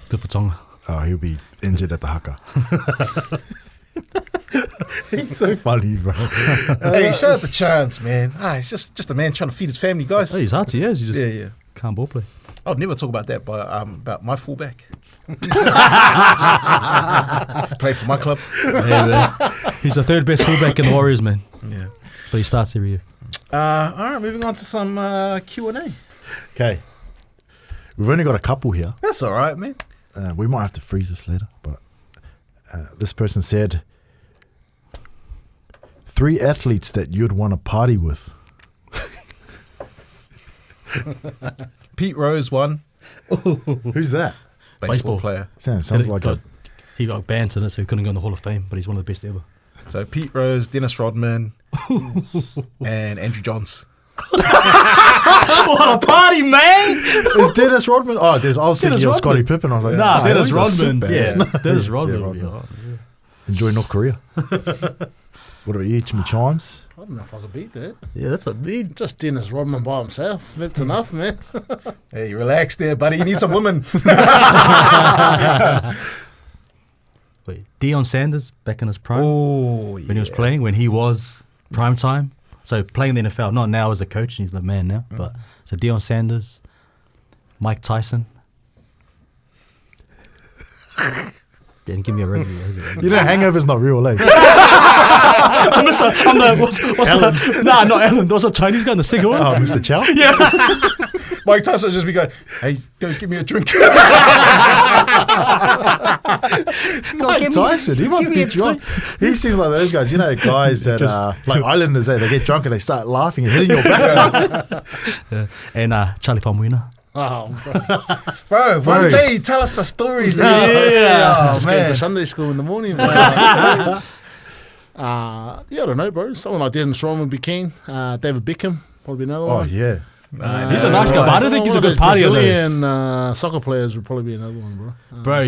good for Tonga. Oh, he'll be injured at the haka. He's so funny, bro. Hey, shout out to Chance, man. It's just a man trying to feed his family, guys. Oh, he's hearty, yes. He just Yeah. can't ball play. I'll never talk about that, but about my fullback. Play for my club. Yeah, man. He's the third best fullback in the Warriors, man. Yeah. But he starts every year. All right, moving on to some Q&A. Okay. We've only got a couple here. That's all right, man. We might have to freeze this later, but this person said 3 athletes that you'd want to party with. Pete Rose won. Who's that? Baseball player. Sounds like He got banned in it, so he couldn't go in the Hall of Fame, but he's one of the best ever. So Pete Rose, Dennis Rodman, and Andrew Johns. What a party, man! Is Dennis Rodman? Oh, I was thinking Dennis of Scottie Rodman. Pippen. I was like, Nah, Dennis he's a Rodman. sip Yeah, ass. Dennis Rodman. Yeah, would be Rodman. hot, yeah. Enjoy North Korea. What about you, Chimmy Chimes? I don't know if I could beat that. Yeah, that's a big. Just Dennis Rodman by himself. That's enough, man. Hey, relax there, buddy. You need some women. Wait, Deion Sanders back in his prime Oh, yeah. when he was playing, when he was prime time. So playing in the NFL, not now as a coach, he's the man now. But so Deion Sanders, Mike Tyson. Didn't give me a regular. You know, hangover's not real, eh? I'm what's the, nah, not Alan. There was a Chinese guy in the second one. Oh, Mr. Chow? Yeah. Mike Tyson would just be going, hey, go give me a drink. Mike Tyson, he might beat you up. He seems like those guys, guys that like Islanders, they get drunk and they start laughing and hitting your back. And Charlie Famuina. Oh, Bro, one Bro. day tell us the stories. Yeah. just going to Sunday school in the morning. Bro. I don't know, bro. Someone like Dennis Rodman would be keen. David Beckham, probably another Oh, one. yeah. He's a nice guy, but I don't think he's a good partier, though. Brazilian soccer players would probably be another one, bro. Bro,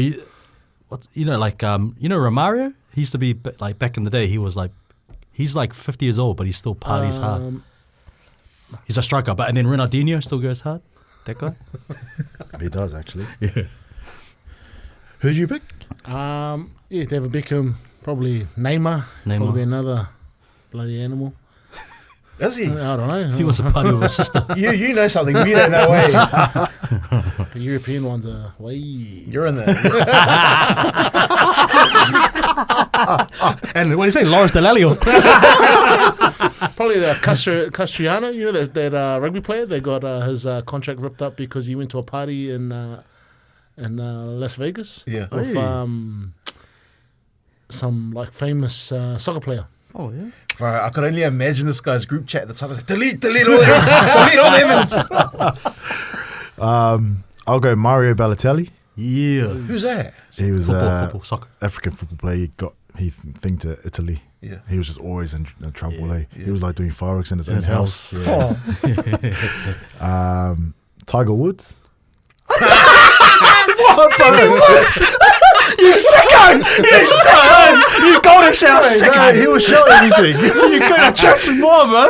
Romario? He used to be, like, back in the day, he's like 50 years old, but he still parties hard. He's a striker, and then Ronaldinho still goes hard. That guy? He does, actually. Yeah. Who'd you pick? David Beckham, probably Neymar. Probably another bloody animal. Is he? I don't know. He was a party with his sister. You know something we don't know, eh? The European ones are way. You're in there. And what do you say? Lawrence Delalio. Probably the Castriano, that rugby player. They got his contract ripped up because he went to a party in Las Vegas. Yeah. With some like famous soccer player. Oh, yeah. Bro, I could only imagine this guy's group chat at the time. I was like, delete all the evidence. I'll go Mario Balotelli. Yeah. Who's that? He was Football, soccer. African football player. He thing to Italy. Yeah. He was just always in trouble. Yeah, He was like doing fireworks in his own his house. Yeah. Oh. Tiger Woods. You sicko! You sicko! You golden shower sicko! He was showing everything. You go to church and more, bro.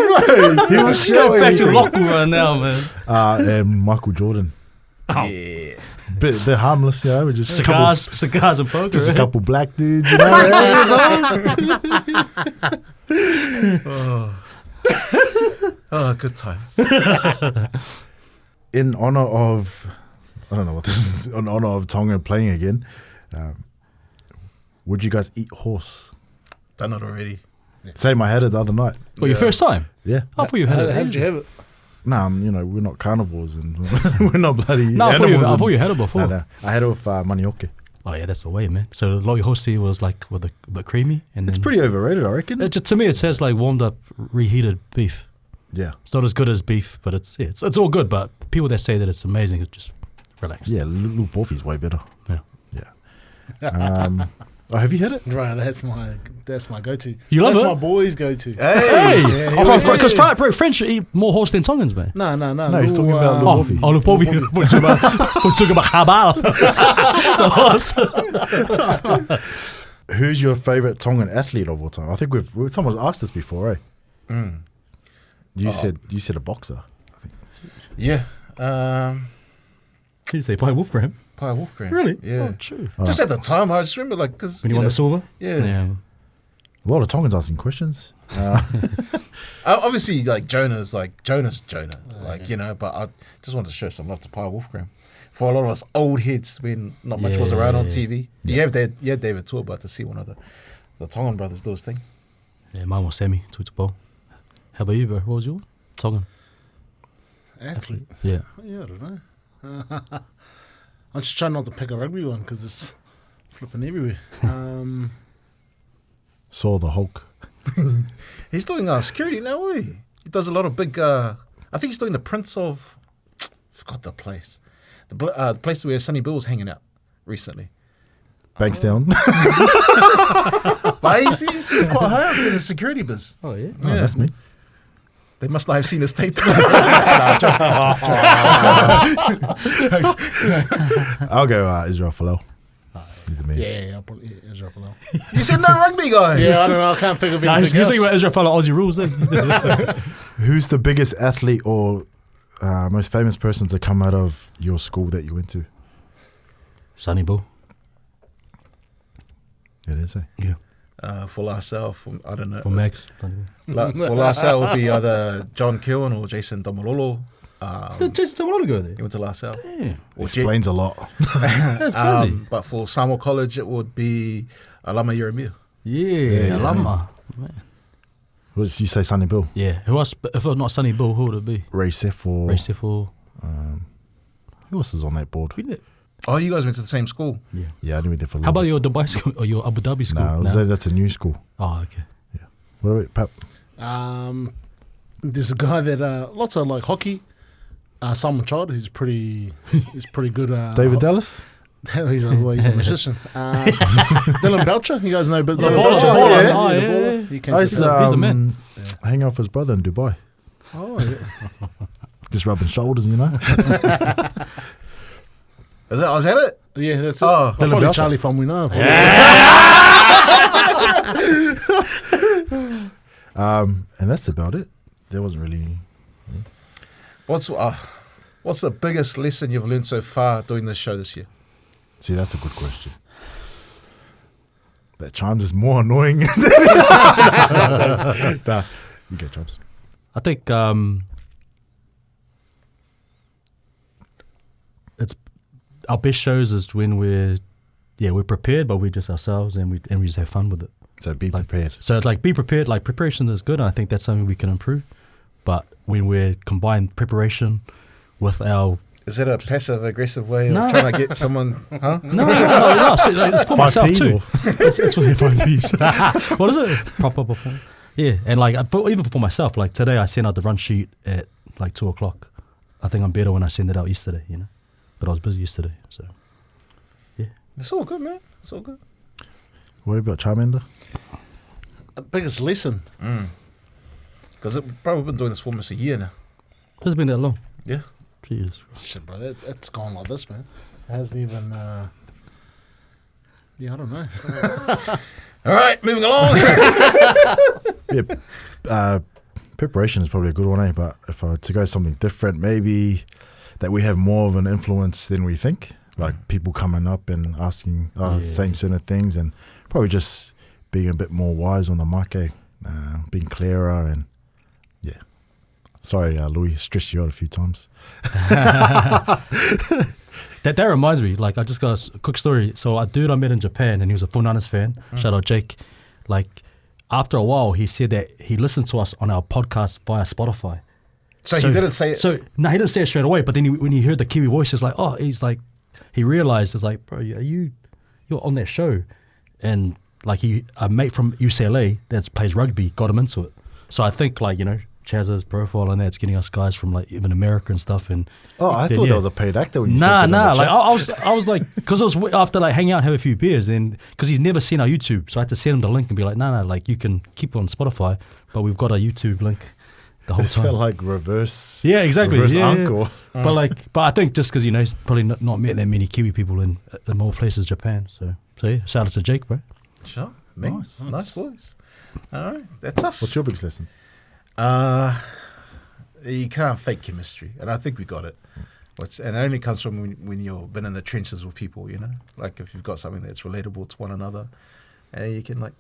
He was Go showing back to everything. Lockwood right now, man. And Michael Jordan. Yeah. Bit harmless, you know. Just Cigars and poker. just a eh? couple black dudes, you know. Oh, good times. In honor of, I don't know what this is. In honor of Tonga playing again, would you guys eat horse? Done it already. Same, I had it the other night. Well, your first time? Yeah. I thought you had How it. did you have it? Nah, we're not carnivores and we're not bloody No, I animals. thought you had it before. No. I had it with manioke. Oh yeah, that's the way, man. So Loy Hosi was like with the creamy, and It's then pretty overrated, I reckon. to me it says like warmed up, reheated beef. Yeah. It's not as good as beef, but it's all good. But people that say that it's amazing, it's just relax. Yeah, little Porfy's way better. Yeah. Yeah. Have you had it? Right, that's my go-to. You love that's it? my boys' go-to. Hey. Yeah, he Because always says it. French eat more horse than Tongans, man. No. No, he's talking about Oh, Porfy. Lupovi. We're talking about Habal. The horse. Who's your favorite Tongan athlete of all time? I think someone's asked this before, eh? Mm. You said a boxer. Yeah. Did you say Pai Wolfram? Pai Wolfgram. Really? Yeah. Oh, true. Just at the time, I just remember, like, because. When you won the silver? Yeah. A lot of Tongans asking questions. Obviously, like, Jonah. Like, you know, but I just wanted to show some love to Pai Wolfgram. For a lot of us old heads, when not much was around on TV. You had David Tua, but to see one of the Tongan brothers do his thing. Yeah, mine was Sammy, Tuitapol. How about you, bro? What was yours? Tongan. Athlete. Yeah. Yeah, I don't know. I'm just trying not to pick a rugby one because it's flipping everywhere. Saw the Hulk. He's doing security now, eh? He does a lot of big. I think he's doing the Prince of. Forgot the place. The place where Sonny Bill was hanging out recently. Bankstown. But he's quite high up in the security biz. Oh, yeah? Oh, that's me. They must not have seen his tape. I'll go Israel Folau. He's the man. Yeah, I'll probably Israel Folau. You said no rugby, guys. Yeah, I don't know. I can't think of Nah, anything he's else. thinking about Israel follow Aussie rules, eh? Who's the biggest athlete or most famous person to come out of your school that you went to? Sonny Bill. It is, eh? Yeah. For ourselves, I don't know. For Max. For LaSalle would be either John Killen or Jason Domololo. Jason Tamalogo go there. He went to LaSalle. Yeah. Or Explains a lot. That's crazy. But for Samoa College, it would be Alama Yeremia. Yeah, Lama. Man. What did you say, Sonny Bill? Yeah. Who else? If it was not Sonny Bill, who would it be? Ray Sef or... Ray Siffle. Who else is on that board? Oh, you guys went to the same school? Yeah, I knew we did for a How little about your Dubai school or your Abu Dhabi school? No, that's a new school. Oh, okay. What about Pap? There's a guy that lots of like hockey. Simon Child, he's pretty good. David Dallas? He's a musician. Dylan Belcher, you guys know Dylan baller, Belcher? the baller. Yeah, Oh, the yeah, baller. yeah. He came I to used the- to He's the man. hang out with his brother in Dubai. Oh, yeah. Just rubbing shoulders, you know? Is that it? Yeah, that's it. Oh, Probably Belcher. Charlie from We Know. And that's about it. There wasn't really... What's the biggest lesson you've learned so far doing this show this year? See, that's a good question. That Chimes is more annoying. Nah, you get Chimes. I think it's our best shows is when we're prepared, but we're just ourselves and we just have fun with it. So be Like, prepared. So it's like be prepared. Like preparation is good, and I think that's something we can improve. But when we're combined preparation with our Is it a passive aggressive way No. of trying to get someone? Huh? no, so, like, it's for 5 myself Ps too. or- It's for 5 Ps. What is it? Proper performance. Yeah, and like, but even for myself, like today I sent out the run sheet at like 2:00. I think I'm better when I send it out yesterday, you know. But I was busy yesterday, so It's all good, man. It's all good. What about Charmander? The biggest lesson. Because we've probably been doing this for almost a year now. It's been that long. Yeah. Jeez. Shit, bro, it's gone like this, man. It hasn't even. Yeah, I don't know. All right, moving along. Preparation is probably a good one, eh? But if I were to go something different, maybe that we have more of an influence than we think. Like people coming up and asking, saying certain things, and probably just being a bit more wise on the mic, eh? Being clearer and yeah. Sorry, Louis, stressed you out a few times. That reminds me, like I just got a quick story. So a dude I met in Japan, and he was a Funanas fan. Shout out Jake. Like after a while, he said that he listened to us on our podcast via Spotify. So he didn't say it. So no, he didn't say it straight away. But then when he heard the Kiwi voice, he was like, oh, he's like, he realized, it was like, bro, you're on that show, and like a mate from UCLA that plays rugby got him into it. So I think like Chaz's profile and that's getting us guys from like even America and stuff. And I thought that was a paid actor when you said it. Nah. Like I was like, because it was after like hang out and have a few beers, then because he's never seen our YouTube, so I had to send him the link and be like, no, like you can keep it on Spotify, but we've got a YouTube link the whole It's time. like reverse. Yeah, exactly. Reverse Yeah. uncle. But I think just because he's probably not met that many Kiwi people in more places, Japan. So yeah, shout out to Jake, bro. Sure. Nice voice. All right, that's us. What's your biggest lesson? You can't fake chemistry, and I think we got it. And it only comes from when you've been in the trenches with people, like if you've got something that's relatable to one another, and you can like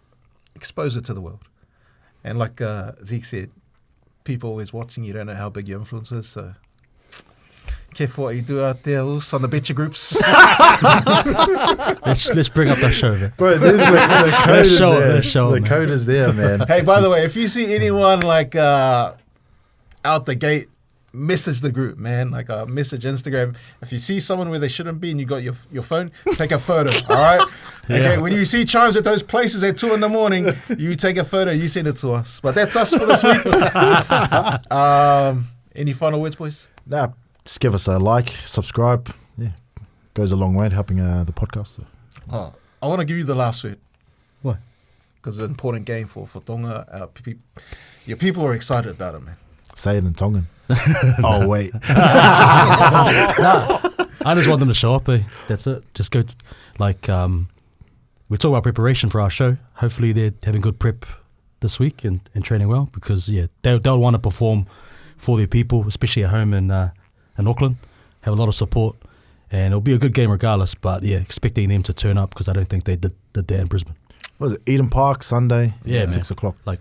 expose it to the world. And like Zeke said, people always watching. You don't know how big your influence is, so careful what you do out there, on the betcha groups. Let's bring up that show, man. Bro, there's the code is there. Let's show The man. code is there, man. Hey, by the way, if you see anyone like out the gate, message the group, man. Like message Instagram. If you see someone where they shouldn't be and you got your phone, take a photo. All right. Okay. When you see Chimes at those places at 2 a.m, you take a photo. You send it to us. But that's us for this week. Any final words, boys? Nah, just give us a like, subscribe. Yeah, goes a long way to helping the podcast. I want to give you the last word. What? Because it's an important game for Tonga. Your people are excited about it, man. Say it in Tongan. Oh, wait. I just want them to show up. That's it. Just go. We talk about preparation for our show. Hopefully, they're having good prep this week and training well because they'll want to perform for their people, especially at home in Auckland. Have a lot of support, and it'll be a good game regardless. But expecting them to turn up because I don't think they did that in Brisbane. What was it? Eden Park, Sunday? Yeah, 6 o'clock. Like,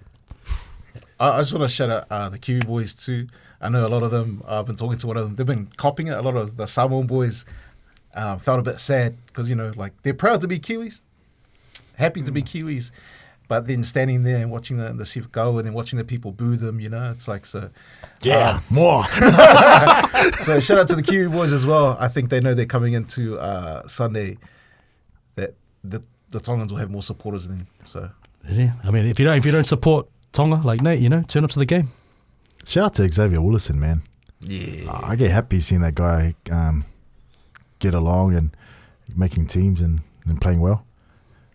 I just want to shout out the Kiwi boys too. I know a lot of them. I've been talking to one of them. They've been copying it. A lot of the Samoan boys felt a bit sad because like they're proud to be Kiwis, happy to be Kiwis, but then standing there and watching the Civ go and then watching the people boo them. It's like so. Yeah, more. So shout out to the Kiwi boys as well. I think they know they're coming into Sunday that the Tongans will have more supporters than them. So yeah, I mean, if you don't support Tonga like Nate, turn up to the game. Shout out to Xavier Willison, man. yeah, I get happy seeing that guy get along and making teams and playing well.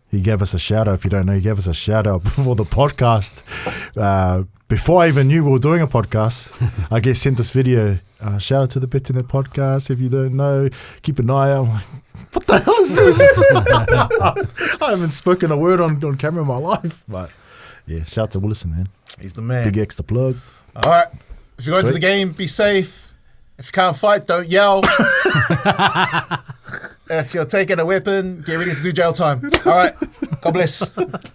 He gave us a shout out. If you don't know, he gave us a shout out before the podcast. Before I even knew we were doing a podcast, I get sent this video. Shout out to the Betsndat podcast. If you don't know, keep an eye out. I'm like, what the hell is this? I haven't spoken a word on camera in my life. But yeah, shout out to Willison, man. he's the man. Big extra plug. All right, if you're going to the game, be safe. If you can't fight, don't yell. If you're taking a weapon, get ready to do jail time. All right, God bless.